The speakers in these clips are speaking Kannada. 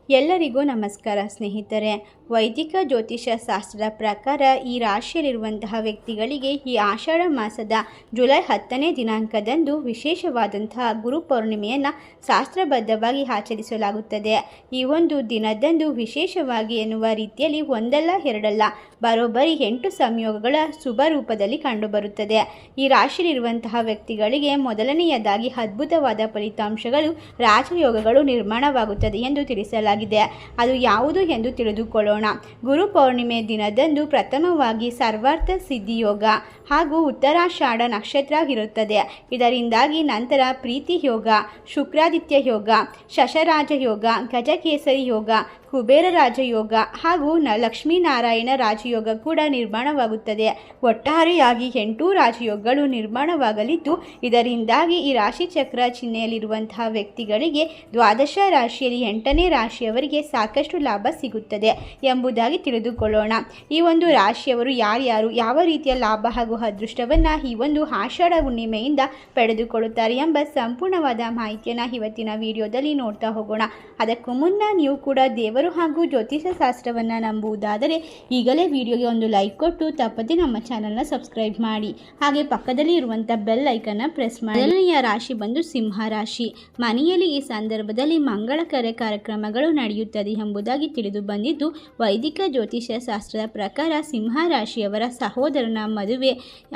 ಎಲ್ಲರಿಗೂ ನಮಸ್ಕಾರ ಸ್ನೇಹಿತರೆ. ವೈದಿಕ ಜ್ಯೋತಿಷ ಶಾಸ್ತ್ರದ ಪ್ರಕಾರ ಈ ರಾಶಿಯಲ್ಲಿರುವಂತಹ ವ್ಯಕ್ತಿಗಳಿಗೆ ಈ ಆಷಾಢ ಮಾಸದ ಜುಲೈ 10ನೇ ದಿನಾಂಕದಂದು ವಿಶೇಷವಾದಂತಹ ಗುರು ಪೌರ್ಣಿಮೆಯನ್ನು ಶಾಸ್ತ್ರಬದ್ಧವಾಗಿ ಆಚರಿಸಲಾಗುತ್ತದೆ. ಈ ಒಂದು ದಿನದಂದು ವಿಶೇಷವಾಗಿ ಎನ್ನುವ ರೀತಿಯಲ್ಲಿ ಒಂದಲ್ಲ ಎರಡಲ್ಲ ಬರೋಬ್ಬರಿ 8 ಸಂಯೋಗಗಳ ಶುಭ ರೂಪದಲ್ಲಿ ಕಂಡುಬರುತ್ತದೆ. ಈ ರಾಶಿಯಲ್ಲಿರುವಂತಹ ವ್ಯಕ್ತಿಗಳಿಗೆ ಮೊದಲನೆಯದಾಗಿ ಅದ್ಭುತವಾದ ಫಲಿತಾಂಶಗಳು, ರಾಜಯೋಗಗಳು ನಿರ್ಮಾಣವಾಗುತ್ತದೆ ಎಂದು ತಿಳಿಸಲಾಗಿದೆ. ಅದು ಯಾವುದು ಎಂದು ತಿಳಿದುಕೊಳ್ಳೋಣ. ಗುರು ಪೌರ್ಣಿಮೆ ದಿನದಂದು ಪ್ರಥಮವಾಗಿ ಸರ್ವಾರ್ಥ ಸಿದ್ಧಿ ಯೋಗ ಹಾಗೂ ಉತ್ತರಾಷಾಢ ನಕ್ಷತ್ರ ಇರುತ್ತದೆ. ಇದರಿಂದಾಗಿ ನಂತರ ಪ್ರೀತಿ ಯೋಗ, ಶುಕ್ರಾದಿತ್ಯ ಯೋಗ, ಶಶರಾಜ ಯೋಗ, ಗಜಕೇಸರಿ ಯೋಗ, ಕುಬೇರ ರಾಜಯೋಗ ಹಾಗೂ ಲಕ್ಷ್ಮೀನಾರಾಯಣ ರಾಜಯೋಗ ಕೂಡ ನಿರ್ಮಾಣವಾಗುತ್ತದೆ. ಒಟ್ಟಾರೆಯಾಗಿ 8 ರಾಜಯೋಗಗಳು ನಿರ್ಮಾಣವಾಗಲಿದ್ದು, ಇದರಿಂದಾಗಿ ಈ ರಾಶಿಚಕ್ರ ಚಿಹ್ನೆಯಲ್ಲಿರುವಂತಹ ವ್ಯಕ್ತಿಗಳಿಗೆ ದ್ವಾದಶ ರಾಶಿಯಲ್ಲಿ 8ನೇ ರಾಶಿಯವರಿಗೆ ಸಾಕಷ್ಟು ಲಾಭ ಸಿಗುತ್ತದೆ ಎಂಬುದಾಗಿ ತಿಳಿದುಕೊಳ್ಳೋಣ. ಈ ಒಂದು ರಾಶಿಯವರು ಯಾರ್ಯಾರು ಯಾವ ರೀತಿಯ ಲಾಭ ಹಾಗೂ ಅದೃಷ್ಟವನ್ನು ಈ ಒಂದು ಆಷಾಢ ಹುಣ್ಣಿಮೆಯಿಂದ ಪಡೆದುಕೊಳ್ಳುತ್ತಾರೆ ಎಂಬ ಸಂಪೂರ್ಣವಾದ ಮಾಹಿತಿಯನ್ನು ಇವತ್ತಿನ ವಿಡಿಯೋದಲ್ಲಿ ನೋಡ್ತಾ ಹೋಗೋಣ. ಅದಕ್ಕೂ ಮುನ್ನ ನೀವು ಕೂಡ ದೇವರು ಹಾಗೂ ಜ್ಯೋತಿಷ ಶಾಸ್ತ್ರವನ್ನು ನಂಬುವುದಾದರೆ ಈಗಲೇ ವಿಡಿಯೋಗೆ ಒಂದು ಲೈಕ್ ಕೊಟ್ಟು ತಪ್ಪದೆ ನಮ್ಮ ಚಾನಲ್ನ ಸಬ್ಸ್ಕ್ರೈಬ್ ಮಾಡಿ. ಹಾಗೆ ಪಕ್ಕದಲ್ಲಿ ಇರುವಂಥ ಬೆಲ್ ಐಕನ್ನ ಪ್ರೆಸ್ ಮಾಡಿ. ಮೊದಲನೆಯ ರಾಶಿ ಬಂದು ಸಿಂಹ ರಾಶಿ. ಮನೆಯಲ್ಲಿ ಈ ಸಂದರ್ಭದಲ್ಲಿ ಮಂಗಳಕರ ಕಾರ್ಯಕ್ರಮಗಳು ನಡೆಯುತ್ತದೆ ಎಂಬುದಾಗಿ ತಿಳಿದು ಬಂದಿದ್ದು, ವೈದಿಕ ಜ್ಯೋತಿಷ ಶಾಸ್ತ್ರದ ಪ್ರಕಾರ ಸಿಂಹ ರಾಶಿಯವರ ಸಹೋದರನ ಮದುವೆ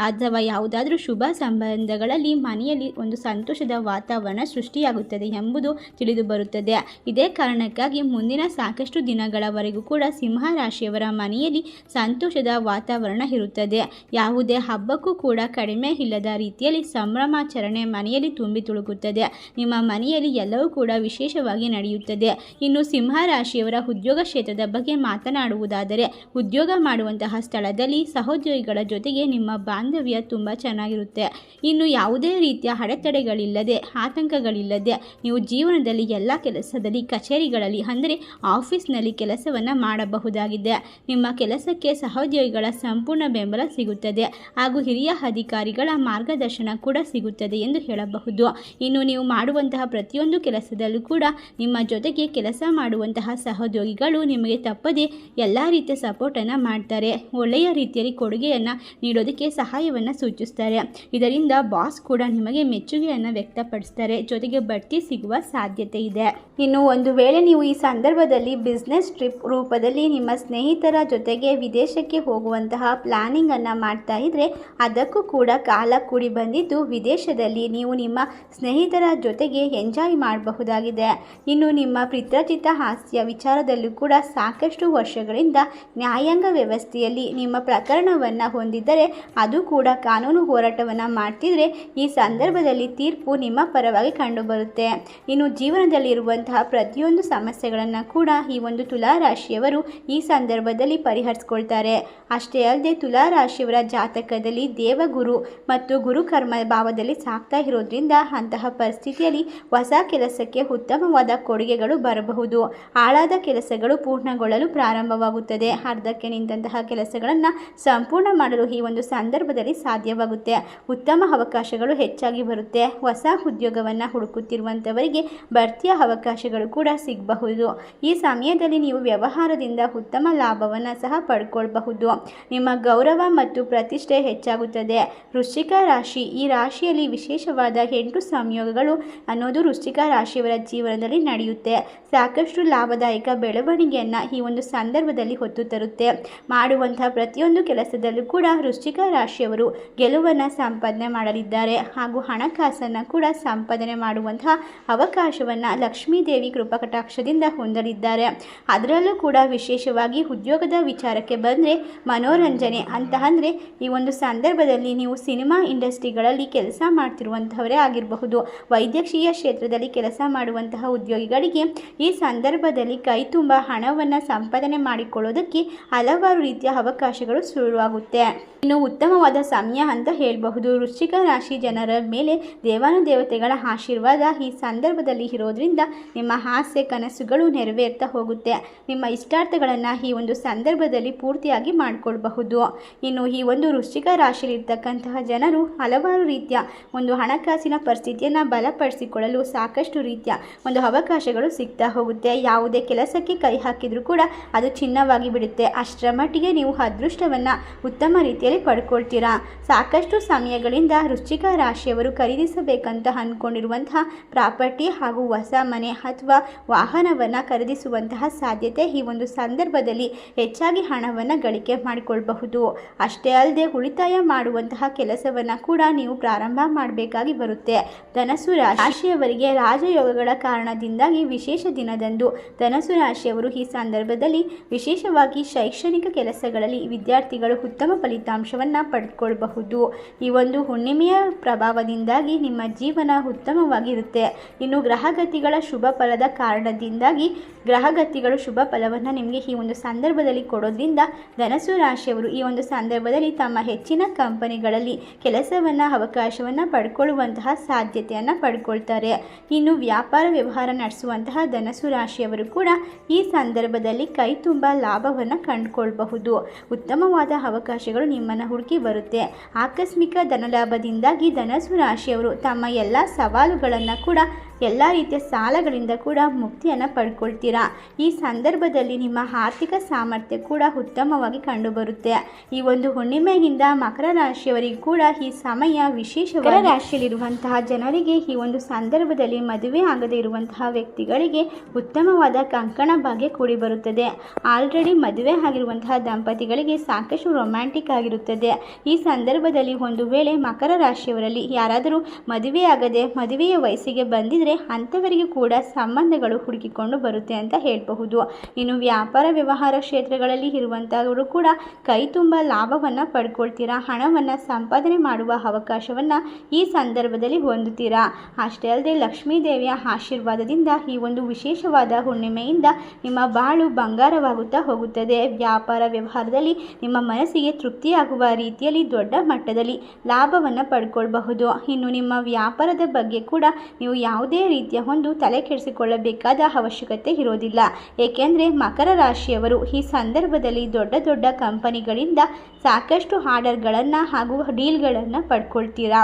ಅಥವಾ ಯಾವುದಾದ್ರೂ ಶುಭ ಸಂಬಂಧಗಳಲ್ಲಿ ಮನೆಯಲ್ಲಿ ಒಂದು ಸಂತೋಷದ ವಾತಾವರಣ ಸೃಷ್ಟಿಯಾಗುತ್ತದೆ ಎಂಬುದು ತಿಳಿದು ಬರುತ್ತದೆ. ಇದೇ ಕಾರಣಕ್ಕಾಗಿ ಮುಂದಿನ ಸಾಕಷ್ಟು ದಿನಗಳವರೆಗೂ ಕೂಡ ಸಿಂಹ ರಾಶಿಯವರ ಮನೆಯಲ್ಲಿ ಸಂತೋಷದ ವಾತಾವರಣ ಇರುತ್ತದೆ. ಯಾವುದೇ ಹಬ್ಬಕ್ಕೂ ಕೂಡ ಕಡಿಮೆ ಇಲ್ಲದ ರೀತಿಯಲ್ಲಿ ಸಂಭ್ರಮಾಚರಣೆ ಮನೆಯಲ್ಲಿ ತುಂಬಿ ತುಳುಕುತ್ತದೆ. ನಿಮ್ಮ ಮನೆಯಲ್ಲಿ ಎಲ್ಲವೂ ಕೂಡ ವಿಶೇಷವಾಗಿ ನಡೆಯುತ್ತದೆ. ಇನ್ನು ಸಿಂಹ ರಾಶಿಯವರ ಉದ್ಯೋಗ ಕ್ಷೇತ್ರದ ಬಗ್ಗೆ ಮಾತನಾಡುವುದಾದರೆ, ಉದ್ಯೋಗ ಮಾಡುವಂತಹ ಸ್ಥಳದಲ್ಲಿ ಸಹೋದ್ಯೋಗಿಗಳ ಜೊತೆಗೆ ನಿಮ್ಮ ಬಾಂಧವ್ಯ ತುಂಬ ಚೆನ್ನಾಗಿರುತ್ತೆ. ಇನ್ನು ಯಾವುದೇ ರೀತಿಯ ಅಡೆತಡೆಗಳಿಲ್ಲದೆ, ಆತಂಕಗಳಿಲ್ಲದೆ ನೀವು ಜೀವನದಲ್ಲಿ ಎಲ್ಲ ಕೆಲಸದಲ್ಲಿ, ಕಚೇರಿಗಳಲ್ಲಿ ಅಂದರೆ ಆಫೀಸ್ನಲ್ಲಿ ಕೆಲಸವನ್ನು ಮಾಡಬಹುದಾಗಿದೆ. ನಿಮ್ಮ ಕೆಲಸಕ್ಕೆ ಸಹೋದ್ಯೋಗಿಗಳ ಸಂಪೂರ್ಣ ಬೆಂಬಲ ಸಿಗುತ್ತದೆ ಹಾಗೂ ಹಿರಿಯ ಅಧಿಕಾರಿಗಳ ಮಾರ್ಗದರ್ಶನ ಕೂಡ ಸಿಗುತ್ತದೆ ಎಂದು ಹೇಳಬಹುದು. ಇನ್ನು ನೀವು ಮಾಡುವಂತಹ ಪ್ರತಿಯೊಂದು ಕೆಲಸದಲ್ಲೂ ಕೂಡ ನಿಮ್ಮ ಜೊತೆಗೆ ಕೆಲಸ ಮಾಡುವಂತಹ ಸಹೋದ್ಯೋಗಿಗಳು ನಿಮಗೆ ತಪ್ಪದೆ ಎಲ್ಲ ರೀತಿಯ ಸಪೋರ್ಟನ್ನು ಮಾಡ್ತಾರೆ. ಒಳ್ಳೆಯ ರೀತಿಯಲ್ಲಿ ಕೊಡುಗೆಯನ್ನು ನೀಡೋದಕ್ಕೆ ಸಹಾಯವನ್ನು ಸೂಚಿಸ್ತಾರೆ. ಇದರಿಂದ ಬಾಸ್ ಕೂಡ ನಿಮಗೆ ಮೆಚ್ಚುಗೆಯನ್ನು ವ್ಯಕ್ತಪಡಿಸ್ತಾರೆ. ಜೊತೆಗೆ ಬಡ್ತಿ ಸಿಗುವ ಸಾಧ್ಯತೆ ಇದೆ. ಇನ್ನು ಒಂದು ವೇಳೆ ನೀವು ಈ ಸಂದರ್ಭದಲ್ಲಿ ಬಿಸ್ನೆಸ್ ಟ್ರಿಪ್ ರೂಪದಲ್ಲಿ ನಿಮ್ಮ ಸ್ನೇಹಿತರ ಜೊತೆಗೆ ವಿದೇಶಕ್ಕೆ ಹೋಗುವಂತಹ ಪ್ಲಾನಿಂಗ್ ಅನ್ನು ಮಾಡ್ತಾ ಇದ್ರೆ, ಅದಕ್ಕೂ ಕೂಡ ಕಾಲ ಕೂಡಿ ಬಂದಿದ್ದು ವಿದೇಶದಲ್ಲಿ ನೀವು ನಿಮ್ಮ ಸ್ನೇಹಿತರ ಜೊತೆಗೆ ಎಂಜಾಯ್ ಮಾಡಬಹುದಾಗಿದೆ. ಇನ್ನು ನಿಮ್ಮ ಪಿತ್ರಾರ್ಜಿತ ಆಸ್ತಿಯ ವಿಚಾರದಲ್ಲೂ ಕೂಡ ಸಾಕಷ್ಟು ವರ್ಷಗಳಿಂದ ನ್ಯಾಯಾಂಗ ವ್ಯವಸ್ಥೆಯಲ್ಲಿ ನಿಮ್ಮ ಪ್ರಕರಣವನ್ನು ಹೊಂದಿದ್ದರೆ, ಅದು ಕೂಡ ಕಾನೂನು ಹೋರಾಟವನ್ನು ಮಾಡ್ತಿದ್ರೆ ಈ ಸಂದರ್ಭದಲ್ಲಿ ತೀರ್ಪು ನಿಮ್ಮ ಪರವಾಗಿ ಕಂಡುಬರುತ್ತೆ. ಇನ್ನು ಜೀವನದಲ್ಲಿರುವಂತಹ ಪ್ರತಿಯೊಂದು ಸಮಸ್ಯೆಗಳನ್ನು ಕೂಡ ಈ ಒಂದು ತುಲಾರಾಶಿಯವರು ಈ ಸಂದರ್ಭದಲ್ಲಿ ಪರಿಹರಿಸಿಕೊಳ್ತಾರೆ. ಅಷ್ಟೇ ಅಲ್ಲದೆ ತುಲಾರಾಶಿಯವರ ಜಾತಕದಲ್ಲಿ ದೇವಗುರು ಮತ್ತು ಗುರುಕರ್ಮ ಭಾವದಲ್ಲಿ ಸಾಕ್ತಾ ಇರೋದ್ರಿಂದ ಅಂತಹ ಪರಿಸ್ಥಿತಿಯಲ್ಲಿ ಹೊಸ ಕೆಲಸಕ್ಕೆ ಉತ್ತಮವಾದ ಕೊಡುಗೆಗಳು ಬರಬಹುದು. ಹಾಳಾದ ಕೆಲಸಗಳು ಪೂರ್ಣಗೊಳ್ಳಲು ಪ್ರಾರಂಭವಾಗುತ್ತದೆ. ಅರ್ಧಕ್ಕೆ ನಿಂತಹ ಕೆಲಸಗಳನ್ನು ಸಂಪೂರ್ಣ ಮಾಡಲು ಈ ಒಂದು ಸಂದರ್ಭದಲ್ಲಿ ಸಾಧ್ಯವಾಗುತ್ತೆ. ಉತ್ತಮ ಅವಕಾಶಗಳು ಹೆಚ್ಚಾಗಿ ಬರುತ್ತೆ. ಹೊಸ ಉದ್ಯೋಗವನ್ನು ಹುಡುಕುತ್ತಿರುವಂಥವರಿಗೆ ಬಡ್ತಿಯ ಅವಕಾಶಗಳು ಕೂಡ ಸಿಗಬಹುದು. ಈ ಸಮಯದಲ್ಲಿ ನೀವು ವ್ಯವಹಾರದಿಂದ ಉತ್ತಮ ಲಾಭವನ್ನು ಸಹ ಪಡ್ಕೊಳ್ಬಹುದು. ನಿಮ್ಮ ಗೌರವ ಮತ್ತು ಪ್ರತಿಷ್ಠೆ ಹೆಚ್ಚಾಗುತ್ತದೆ. ವೃಶ್ಚಿಕ ರಾಶಿ. ಈ ರಾಶಿಯಲ್ಲಿ ವಿಶೇಷವಾದ 8 ಸಂಯೋಗಗಳು ಅನ್ನೋದು ವೃಶ್ಚಿಕ ರಾಶಿಯವರ ಜೀವನದಲ್ಲಿ ನಡೆಯುತ್ತೆ. ಸಾಕಷ್ಟು ಲಾಭದಾಯಕ ಬೆಳವಣಿಗೆಯನ್ನು ಈ ಒಂದು ಸಂದರ್ಭದಲ್ಲಿ ಹೊತ್ತು ತರುತ್ತೆ. ಮಾಡುವಂತಹ ಪ್ರತಿಯೊಂದು ಕೆಲಸದಲ್ಲೂ ಕೂಡ ವೃಶ್ಚಿಕ ರಾಶಿಯವರು ಗೆಲುವನ್ನು ಸಂಪಾದನೆ ಮಾಡಲಿದ್ದಾರೆ ಹಾಗೂ ಹಣಕಾಸನ್ನು ಕೂಡ ಸಂಪಾದನೆ ಮಾಡುವಂತಹ ಅವಕಾಶವನ್ನು ಲಕ್ಷ್ಮೀದೇವಿ ಕೃಪಾಕಟಾಕ್ಷದಿಂದ ಹೊಂದಲಿದ್ದಾರೆ. ಅದರಲ್ಲೂ ಕೂಡ ವಿಶೇಷವಾಗಿ ಉದ್ಯೋಗದ ವಿಚಾರಕ್ಕೆ ಬಂದರೆ ಮನೋರಂಜನೆ ಅಂತ ಅಂದರೆ ಈ ಒಂದು ಸಂದರ್ಭದಲ್ಲಿ ನೀವು ಸಿನಿಮಾ ಇಂಡಸ್ಟ್ರಿಗಳಲ್ಲಿ ಕೆಲಸ ಮಾಡ್ತಿರುವಂಥವರೇ ಆಗಿರಬಹುದು. ವೈದ್ಯಕೀಯ ಕ್ಷೇತ್ರದಲ್ಲಿ ಕೆಲಸ ಮಾಡುವಂತಹ ಉದ್ಯೋಗಿಗಳಿಗೆ ಈ ಸಂದರ್ಭದಲ್ಲಿ ಕೈ ತುಂಬ ಹಣವನ್ನು ಸಂಪಾದನೆ ಮಾಡಿಕೊಳ್ಳೋದಕ್ಕೆ ಹಲವಾರು ರೀತಿಯ ಅವಕಾಶಗಳು ಶುರುವಾಗುತ್ತೆ. ಇನ್ನು ಉತ್ತಮವಾದ ಸಮಯ ಅಂತ ಹೇಳಬಹುದು. ವೃಶ್ಚಿಕ ರಾಶಿ ಜನರ ಮೇಲೆ ದೇವಾನುದೇವತೆಗಳ ಆಶೀರ್ವಾದ ಈ ಸಂದರ್ಭದಲ್ಲಿ ಇರೋದ್ರಿಂದ ನಿಮ್ಮ ಆಸೆ ಕನಸುಗಳು ನೆರವೇರ್ತಾ ಹೋಗುತ್ತೆ. ನಿಮ್ಮ ಇಷ್ಟಾರ್ಥಗಳನ್ನು ಈ ಒಂದು ಸಂದರ್ಭದಲ್ಲಿ ಪೂರ್ತಿಯಾಗಿ ಮಾಡಿಕೊಳ್ಬಹುದು. ಇನ್ನು ಈ ಒಂದು ವೃಶ್ಚಿಕ ರಾಶಿಯಲ್ಲಿರ್ತಕ್ಕಂತಹ ಜನರು ಹಲವಾರು ರೀತಿಯ ಒಂದು ಹಣಕಾಸಿನ ಪರಿಸ್ಥಿತಿಯನ್ನು ಬಲಪಡಿಸಿಕೊಳ್ಳಲು ಸಾಕಷ್ಟು ರೀತಿಯ ಒಂದು ಅವಕಾಶಗಳು ಸಿಗ್ತಾ ಹೋಗುತ್ತೆ. ಯಾವುದೇ ಕೆಲಸಕ್ಕೆ ಕೈ ಹಾಕಿದರೂ ಕೂಡ ಅದು ಚಿನ್ನವಾಗಿ ಬಿಡುತ್ತೆ. ಅಷ್ಟರ ಮಟ್ಟಿಗೆ ನೀವು ಅದೃಷ್ಟವನ್ನು ಉತ್ತಮ ರೀತಿಯಲ್ಲಿ ಪಡ್ಕೊಳ್ತೀರಾ. ಸಾಕಷ್ಟು ಸಮಯಗಳಿಂದ ವೃಶ್ಚಿಕ ರಾಶಿಯವರು ಖರೀದಿಸಬೇಕಂತ ಅಂದ್ಕೊಂಡಿರುವಂತಹ ಪ್ರಾಪರ್ಟಿ ಹಾಗೂ ಹೊಸ ಮನೆ ಅಥವಾ ವಾಹನವನ್ನು ಖರೀದಿಸುವಂತಹ ಸಾಧ್ಯತೆ ಈ ಒಂದು ಸಂದರ್ಭದಲ್ಲಿ ಹೆಚ್ಚಾಗಿ ಹಣವನ್ನು ಗಳಿಕೆ ಮಾಡಿಕೊಳ್ಳಬಹುದು. ಅಷ್ಟೇ ಅಲ್ಲದೆ ಉಳಿತಾಯ ಮಾಡುವಂತಹ ಕೆಲಸವನ್ನು ಕೂಡ ನೀವು ಪ್ರಾರಂಭ ಮಾಡಬೇಕಾಗಿ ಬರುತ್ತೆ. ಧನಸ್ಸು ರಾಶಿಯವರಿಗೆ ರಾಜಯೋಗಗಳ ಕಾರಣದಿಂದಾಗಿ ವಿಶೇಷ ದಿನದಂದು ಧನಸ್ಸು ರಾಶಿಯವರು ಈ ಸಂದರ್ಭದಲ್ಲಿ ವಿಶೇಷವಾಗಿ ಶೈಕ್ಷಣಿಕ ಕೆಲಸಗಳಲ್ಲಿ ವಿದ್ಯಾರ್ಥಿಗಳು ಉತ್ತಮ ಫಲಿತಾಂಶವನ್ನು ಪಡೆದುಕೊಳ್ಳಬಹುದು. ಈ ಒಂದು ಹುಣ್ಣಿಮೆಯ ಪ್ರಭಾವದಿಂದಾಗಿ ನಿಮ್ಮ ಜೀವನ ಉತ್ತಮವಾಗಿರುತ್ತೆ. ಇನ್ನು ಗ್ರಹಗತಿಗಳ ಶುಭ ಫಲದ ಕಾರಣದಿಂದಾಗಿ ಗ್ರಹಗತಿಗಳು ಶುಭ ಫಲವನ್ನು ನಿಮಗೆ ಈ ಒಂದು ಸಂದರ್ಭದಲ್ಲಿ ಕೊಡೋದ್ರಿಂದ ಧನಸ್ಸು ರಾಶಿಯವರು ಈ ಒಂದು ಸಂದರ್ಭದಲ್ಲಿ ತಮ್ಮ ಹೆಚ್ಚಿನ ಕಂಪನಿಗಳಲ್ಲಿ ಕೆಲಸವನ್ನು ಅವಕಾಶವನ್ನು ಪಡ್ಕೊಳ್ಳುವಂತಹ ಸಾಧ್ಯತೆಯನ್ನು ಪಡ್ಕೊಳ್ತಾರೆ. ಇನ್ನು ವ್ಯಾಪಾರ ವ್ಯವಹಾರ ನಡೆಸುವಂತಹ ಧನಸ್ಸು ರಾಶಿಯವರು ಕೂಡ ಈ ಸಂದರ್ಭದಲ್ಲಿ ಕೈ ತುಂಬ ಲಾಭವನ್ನು ಕಂಡುಕೊಳ್ಳಬಹುದು. ಉತ್ತಮವಾದ ಅವಕಾಶಗಳು ನಿಮ್ಮನ್ನು ಹುಡುಕಿ ಬರುತ್ತೆ. ಆಕಸ್ಮಿಕ ಧನಲಾಭದಿಂದಾಗಿ ಧನಸ್ಸು ರಾಶಿಯವರು ತಮ್ಮ ಎಲ್ಲ ಸವಾಲುಗಳನ್ನು ಕೂಡ ಎಲ್ಲ ರೀತಿಯ ಸಾಲಗಳಿಂದ ಕೂಡ ಮುಕ್ತಿಯನ್ನು ಪಡ್ಕೊಳ್ತೀರಾ. ಈ ಸಂದರ್ಭದಲ್ಲಿ ನಿಮ್ಮ ಆರ್ಥಿಕ ಸಾಮರ್ಥ್ಯ ಕೂಡ ಉತ್ತಮವಾಗಿ ಕಂಡುಬರುತ್ತೆ. ಈ ಒಂದು ಹುಣ್ಣಿಮೆಯಿಂದ ಮಕರ ರಾಶಿಯವರಿಗೂ ಕೂಡ ಈ ಸಮಯ ವಿಶೇಷವಾಗಿ ರಾಶಿಯಲ್ಲಿರುವಂತಹ ಜನರಿಗೆ ಈ ಒಂದು ಸಂದರ್ಭದಲ್ಲಿ ಮದುವೆ ಆಗದೇ ಇರುವಂತಹ ವ್ಯಕ್ತಿಗಳಿಗೆ ಉತ್ತಮವಾದ ಕಂಕಣ ಭಾಗ್ಯ ಕೂಡಿ ಬರುತ್ತದೆ. ಆಲ್ರೆಡಿ ಮದುವೆ ಆಗಿರುವಂತಹ ದಂಪತಿಗಳಿಗೆ ಸಾಕಷ್ಟು ರೊಮ್ಯಾಂಟಿಕ್ ಆಗಿರುತ್ತದೆ. ಈ ಸಂದರ್ಭದಲ್ಲಿ ಒಂದು ವೇಳೆ ಮಕರ ರಾಶಿಯವರಲ್ಲಿ ಯಾರಾದರೂ ಮದುವೆ ಆಗದೆ ಮದುವೆಯ ವಯಸ್ಸಿಗೆ ಬಂದಿದ್ರೆ ಅಂಥವರಿಗೂ ಕೂಡ ಸಂಬಂಧಗಳು ಹುಡುಕಿಕೊಂಡು ಬರುತ್ತೆ ಅಂತ ಹೇಳಬಹುದು. ಇನ್ನು ವ್ಯಾಪಾರ ವ್ಯವಹಾರ ಕ್ಷೇತ್ರಗಳಲ್ಲಿ ಇರುವಂಥವರು ಕೂಡ ಕೈ ತುಂಬ ಲಾಭವನ್ನು ಪಡ್ಕೊಳ್ತೀರಾ. ಹಣವನ್ನು ಸಂಪಾದನೆ ಮಾಡುವ ಅವಕಾಶವನ್ನು ಈ ಸಂದರ್ಭದಲ್ಲಿ ಹೊಂದುತ್ತೀರಾ. ಅಷ್ಟೇ ಅಲ್ಲದೆ ಲಕ್ಷ್ಮೀ ದೇವಿಯ ಆಶೀರ್ವಾದದಿಂದ ಈ ಒಂದು ವಿಶೇಷವಾದ ಹುಣ್ಣಿಮೆಯಿಂದ ನಿಮ್ಮ ಬಾಳು ಬಂಗಾರವಾಗುತ್ತಾ ಹೋಗುತ್ತದೆ. ವ್ಯಾಪಾರ ವ್ಯವಹಾರದಲ್ಲಿ ನಿಮ್ಮ ಮನಸ್ಸಿಗೆ ತೃಪ್ತಿಯಾಗುವ ರೀತಿಯಲ್ಲಿ ದೊಡ್ಡ ಮಟ್ಟದಲ್ಲಿ ಲಾಭವನ್ನು ಪಡ್ಕೊಳ್ಬಹುದು. ಇನ್ನು ನಿಮ್ಮ ವ್ಯಾಪಾರದ ಬಗ್ಗೆ ಕೂಡ ನೀವು ಯಾವುದೇ ರೀತಿಯ ಒಂದು ತಲೆ ಕೆಡಿಸಿಕೊಳ್ಳಬೇಕಾದ ಅವಶ್ಯಕತೆ ಇರೋದಿಲ್ಲ. ಏಕೆಂದರೆ ಮಕರ ರಾಶಿಯವರು ಈ ಸಂದರ್ಭದಲ್ಲಿ ದೊಡ್ಡ ದೊಡ್ಡ ಕಂಪನಿಗಳಿಂದ ಸಾಕಷ್ಟು ಆರ್ಡರ್ಗಳನ್ನು ಹಾಗೂ ಡೀಲ್ಗಳನ್ನು ಪಡ್ಕೊಳ್ತೀರಾ.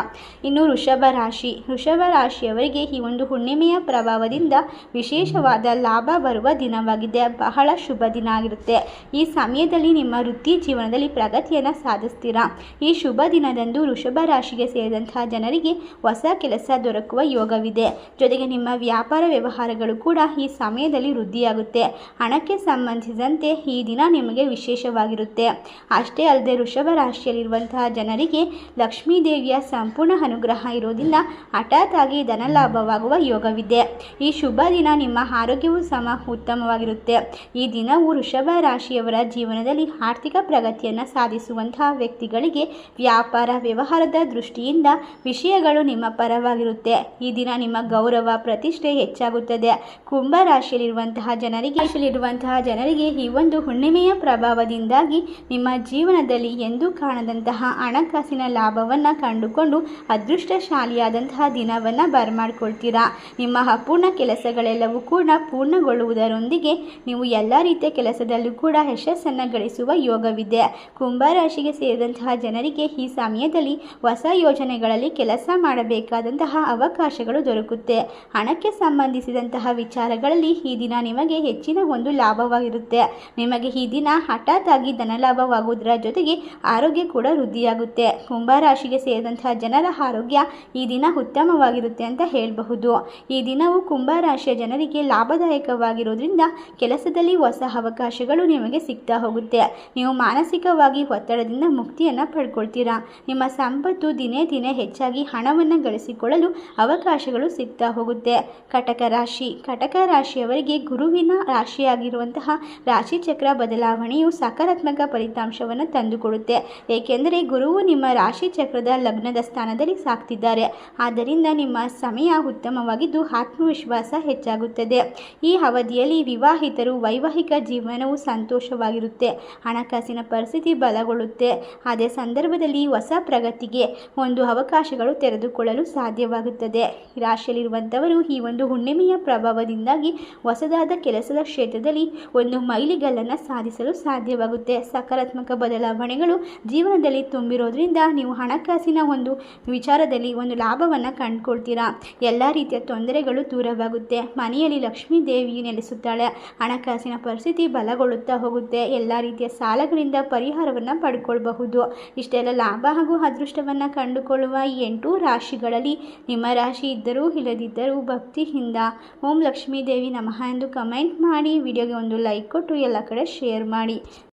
ಇನ್ನು ವೃಷಭ ರಾಶಿಯವರಿಗೆ ಈ ಒಂದು ಹುಣ್ಣಿಮೆಯ ಪ್ರಭಾವದಿಂದ ವಿಶೇಷವಾದ ಲಾಭ ಬರುವ ದಿನವಾಗಿದೆ. ಬಹಳ ಶುಭ ದಿನ ಆಗಿರುತ್ತೆ. ಈ ಸಮಯದಲ್ಲಿ ನಿಮ್ಮ ವೃತ್ತಿ ಜೀವನದಲ್ಲಿ ಪ್ರಗತಿಯನ್ನು ಸಾಧಿಸ್ತೀರಾ. ಈ ಶುಭ ದಿನದಂದು ವೃಷಭ ರಾಶಿಗೆ ಸೇರಿದಂತಹ ಜನರಿಗೆ ಹೊಸ ಕೆಲಸ ದೊರಕುವ ಯೋಗವಿದೆ. ಜೊತೆಗೆ ನಿಮ್ಮ ವ್ಯಾಪಾರ ವ್ಯವಹಾರಗಳು ಕೂಡ ಈ ಸಮಯದಲ್ಲಿ ವೃದ್ಧಿಯಾಗುತ್ತೆ. ಹಣಕ್ಕೆ ಸಂಬಂಧಿಸಿದಂತೆ ಈ ದಿನ ನಿಮಗೆ ವಿಶೇಷವಾಗಿರುತ್ತೆ. ಅಷ್ಟೇ ಅಲ್ಲದೆ ವೃಷಭ ರಾಶಿಯಲ್ಲಿರುವಂತಹ ಜನರಿಗೆ ಲಕ್ಷ್ಮೀ ದೇವಿಯ ಸಂಪೂರ್ಣ ಅನುಗ್ರಹ ಇರೋದ್ರಿಂದ ಹಠಾತ್ ಆಗಿ ಧನಲಾಭವಾಗುವ ಯೋಗವಿದೆ. ಈ ಶುಭ ದಿನ ನಿಮ್ಮ ಆರೋಗ್ಯವೂ ಸಹ ಉತ್ತಮವಾಗಿರುತ್ತೆ. ಈ ದಿನವು ವೃಷಭ ರಾಶಿಯವರ ಜೀವನದಲ್ಲಿ ಆರ್ಥಿಕ ಪ್ರಗತಿಯನ್ನು ಸಾಧಿಸುವಂತಹ ವ್ಯಕ್ತಿಗಳಿಗೆ ವ್ಯಾಪಾರ ವ್ಯವಹಾರದ ದೃಷ್ಟಿಯಿಂದ ವಿಷಯಗಳು ನಿಮ್ಮ ಪರವಾಗಿರುತ್ತೆ. ಈ ದಿನ ನಿಮ್ಮ ಗೌರವ ಪ್ರತಿಷ್ಠೆ ಹೆಚ್ಚಾಗುತ್ತದೆ. ಕುಂಭ ರಾಶಿಯಲ್ಲಿರುವಂತಹ ಜನರಿಗೆ ಈ ಒಂದು ಹುಣ್ಣಿಮೆಯ ಪ್ರಭಾವದಿಂದಾಗಿ ನಿಮ್ಮ ಜೀವನದಲ್ಲಿ ಎಂದೂ ಕಾಣದಂತಹ ಹಣಕಾಸಿನ ಲಾಭವನ್ನು ಕಂಡುಕೊಂಡು ಅದೃಷ್ಟಶಾಲಿಯಾದಂತಹ ದಿನವನ್ನು ಬರಮಾಡಿಕೊಳ್ತೀರಾ. ನಿಮ್ಮ ಅಪೂರ್ಣ ಕೆಲಸಗಳೆಲ್ಲವೂ ಕೂಡ ಪೂರ್ಣಗೊಳ್ಳುವುದರೊಂದಿಗೆ ನೀವು ಎಲ್ಲ ರೀತಿಯ ಕೆಲಸದಲ್ಲೂ ಕೂಡ ಯಶಸ್ಸನ್ನು ಗಳಿಸುವ ಯೋಗವಿದೆ. ಕುಂಭ ರಾಶಿಗೆ ಸೇರಿದಂತಹ ಜನರಿಗೆ ಈ ಸಮಯದಲ್ಲಿ ಹೊಸ ಯೋಜನೆಗಳಲ್ಲಿ ಕೆಲಸ ಮಾಡಬೇಕಾದಂತಹ ಅವಕಾಶಗಳು ದೊರಕುತ್ತೆ. ಹಣಕ್ಕೆ ಸಂಬಂಧಿಸಿದಂತಹ ವಿಚಾರಗಳಲ್ಲಿ ಈ ದಿನ ನಿಮಗೆ ಹೆಚ್ಚಿನ ಒಂದು ಲಾಭವಾಗಿರುತ್ತೆ. ನಿಮಗೆ ಈ ದಿನ ಹಠಾತ್ ಆಗಿ ಧನಲಾಭವಾಗುವುದರ ಜೊತೆಗೆ ಆರೋಗ್ಯ ಕೂಡ ವೃದ್ಧಿಯಾಗುತ್ತೆ. ಕುಂಭ ರಾಶಿಗೆ ಸೇರಿದಂತಹ ಜನರ ಆರೋಗ್ಯ ಈ ದಿನ ಉತ್ತಮವಾಗಿರುತ್ತೆ ಅಂತ ಹೇಳಬಹುದು. ಈ ದಿನವು ಕುಂಭ ರಾಶಿಯ ಜನರಿಗೆ ಲಾಭದಾಯಕವಾಗಿರೋದ್ರಿಂದ ಕೆಲಸದಲ್ಲಿ ಹೊಸ ಅವಕಾಶಗಳು ನಿಮಗೆ ಸಿಗ್ತಾ ಹೋಗುತ್ತೆ. ನೀವು ಮಾನಸಿಕವಾಗಿ ಒತ್ತಡದಿಂದ ಮುಕ್ತಿಯನ್ನು ಪಡ್ಕೊಳ್ತೀರಾ. ನಿಮ್ಮ ಸಂಪತ್ತು ದಿನೇ ದಿನೇ ಹೆಚ್ಚಾಗಿ ಹಣವನ್ನು ಗಳಿಸಿಕೊಳ್ಳಲು ಅವಕಾಶಗಳು ಸಿಗ್ತಾ ಹೋಗುತ್ತೆ. ಕಟಕ ರಾಶಿಯವರಿಗೆ ಗುರುವಿನ ರಾಶಿಯಾಗಿರುವಂತಹ ರಾಶಿಚಕ್ರ ಬದಲಾವಣೆಯು ಸಕಾರಾತ್ಮಕ ಫಲಿತಾಂಶವನ್ನು ತಂದುಕೊಡುತ್ತೆ. ಏಕೆಂದರೆ ಗುರುವು ನಿಮ್ಮ ರಾಶಿಚಕ್ರದ ಲಗ್ನದ ಸ್ಥಾನದಲ್ಲಿ ಸಾಕ್ತಿದ್ದಾರೆ. ಆದ್ದರಿಂದ ನಿಮ್ಮ ಸಮಯ ಉತ್ತಮವಾಗಿದ್ದು ಆತ್ಮವಿಶ್ವಾಸ ಹೆಚ್ಚಾಗುತ್ತದೆ. ಈ ಅವಧಿಯಲ್ಲಿ ವಿವಾಹಿತರು ವೈವಾಹಿಕ ಜೀವನವು ಸಂತೋಷವಾಗಿರುತ್ತೆ. ಹಣಕಾಸಿನ ಪರಿಸ್ಥಿತಿ ಬಲಗೊಳ್ಳುತ್ತೆ. ಅದೇ ಸಂದರ್ಭದಲ್ಲಿ ಹೊಸ ಪ್ರಗತಿಗೆ ಒಂದು ಅವಕಾಶಗಳು ತೆರೆದುಕೊಳ್ಳಲು ಸಾಧ್ಯವಾಗುತ್ತದೆ. ರಾಶಿಯಲ್ಲಿರುವ ಇರುವಂಥವರು ಈ ಒಂದು ಹುಣ್ಣಿಮೆಯ ಪ್ರಭಾವದಿಂದಾಗಿ ಹೊಸದಾದ ಕೆಲಸದ ಕ್ಷೇತ್ರದಲ್ಲಿ ಒಂದು ಮೈಲಿಗಲ್ಲನ್ನು ಸಾಧಿಸಲು ಸಾಧ್ಯವಾಗುತ್ತೆ. ಸಕಾರಾತ್ಮಕ ಬದಲಾವಣೆಗಳು ಜೀವನದಲ್ಲಿ ತುಂಬಿರೋದ್ರಿಂದ ನೀವು ಹಣಕಾಸಿನ ಒಂದು ವಿಚಾರದಲ್ಲಿ ಒಂದು ಲಾಭವನ್ನು ಕಂಡುಕೊಳ್ತೀರಾ. ಎಲ್ಲ ರೀತಿಯ ತೊಂದರೆಗಳು ದೂರವಾಗುತ್ತೆ. ಮನೆಯಲ್ಲಿ ಲಕ್ಷ್ಮೀ ದೇವಿ ನೆಲೆಸುತ್ತಾಳೆ. ಹಣಕಾಸಿನ ಪರಿಸ್ಥಿತಿ ಬಲಗೊಳ್ಳುತ್ತಾ ಹೋಗುತ್ತೆ. ಎಲ್ಲ ರೀತಿಯ ಸಾಲಗಳಿಂದ ಪರಿಹಾರವನ್ನು ಪಡ್ಕೊಳ್ಬಹುದು. ಇಷ್ಟೆಲ್ಲ ಲಾಭ ಹಾಗೂ ಅದೃಷ್ಟವನ್ನು ಕಂಡುಕೊಳ್ಳುವ ಈ 8 ರಾಶಿಗಳಲ್ಲಿ ನಿಮ್ಮ ರಾಶಿ ಇದ್ದರೂ ಇಲ್ಲದಿದ್ದರೂ ಭಕ್ತಿಯಿಂದ ಓಂ ಲಕ್ಷ್ಮೀ ದೇವಿ ನಮಃ ಎಂದು ಕಮೆಂಟ್ ಮಾಡಿ, ವಿಡಿಯೋಗೆ ಒಂದು ಲೈಕ್ ಕೊಟ್ಟು ಎಲ್ಲ ಕಡೆ ಶೇರ್ ಮಾಡಿ.